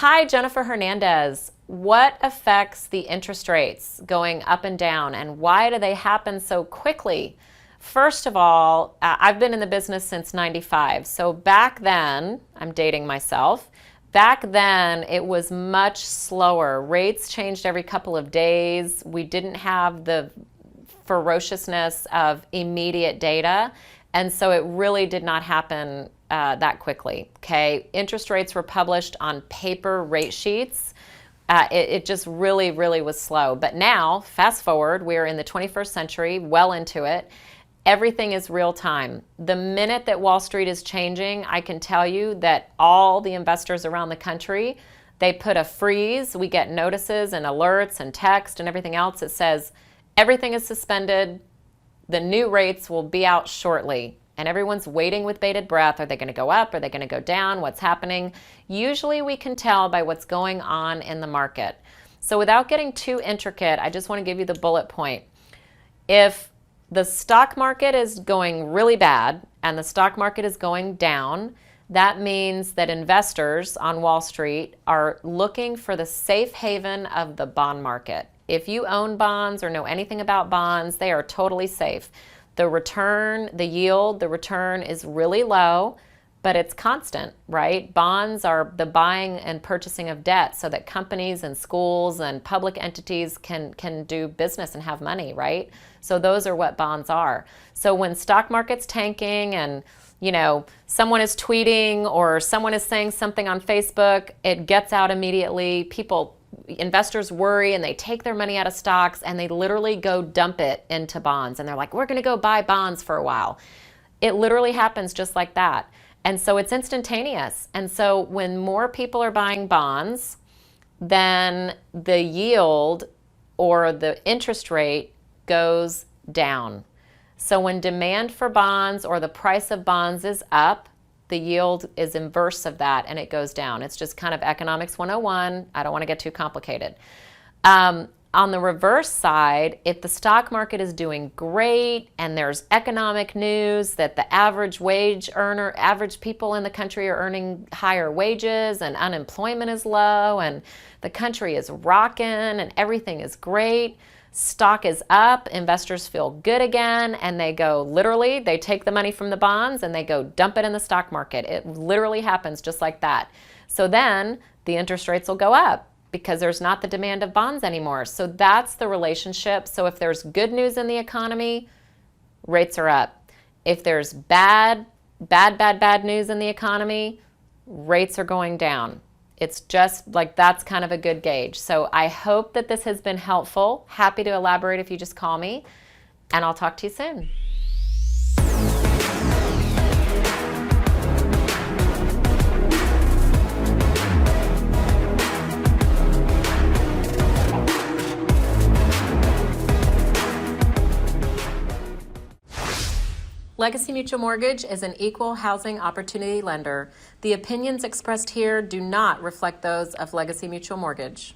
Hi, Jennifer Hernandez. What affects the interest rates going up and down, and why do they happen so quickly? First of all, I've been in the business since 95. So back then, I'm dating myself, back then it was much slower. Rates changed every couple of days. We didn't have the ferociousness of immediate data. And so it really did not happen that quickly, okay? Interest rates were published on paper rate sheets. It just really, really was slow. But now, fast forward, we're in the 21st century, well into it. Everything is real time. The minute that Wall Street is changing, I can tell you that all the investors around the country, they put a freeze. We get notices and alerts and text and everything else. It says everything is suspended. The new rates will be out shortly. And everyone's waiting with bated breath. Are they going to go up? Are they going to go down? What's happening? Usually we can tell by what's going on in the market. So without getting too intricate, I just want to give you the bullet point. If the stock market is going really bad and the stock market is going down, that means that investors on Wall Street are looking for the safe haven of the bond market. If you own bonds or know anything about bonds, they are totally safe. The return, the yield, the return is really low, but it's constant, right? Bonds are the buying and purchasing of debt so that companies and schools and public entities can do business and have money, right? So those are what bonds are. So when stock market's tanking and someone is tweeting or someone is saying something on Facebook, it gets out immediately. Investors worry and they take their money out of stocks and they literally go dump it into bonds. And they're like, we're going to go buy bonds for a while. It literally happens just like that. And so it's instantaneous. And so when more people are buying bonds, then the yield or the interest rate goes down. So when demand for bonds or the price of bonds is up, the yield is inverse of that and it goes down. It's just kind of economics 101. I don't want to get too complicated. On the reverse side, if the stock market is doing great and there's economic news that the average people in the country are earning higher wages and unemployment is low and the country is rocking and everything is great, stock is up, investors feel good again, and they take the money from the bonds and they go dump it in the stock market. It literally happens just like that. So then the interest rates will go up because there's not the demand of bonds anymore. So that's the relationship. So if there's good news in the economy, rates are up. If there's bad news in the economy, rates are going down. It's just like that's kind of a good gauge. So I hope that this has been helpful. Happy to elaborate if you just call me, and I'll talk to you soon. Legacy Mutual Mortgage is an equal housing opportunity lender. The opinions expressed here do not reflect those of Legacy Mutual Mortgage.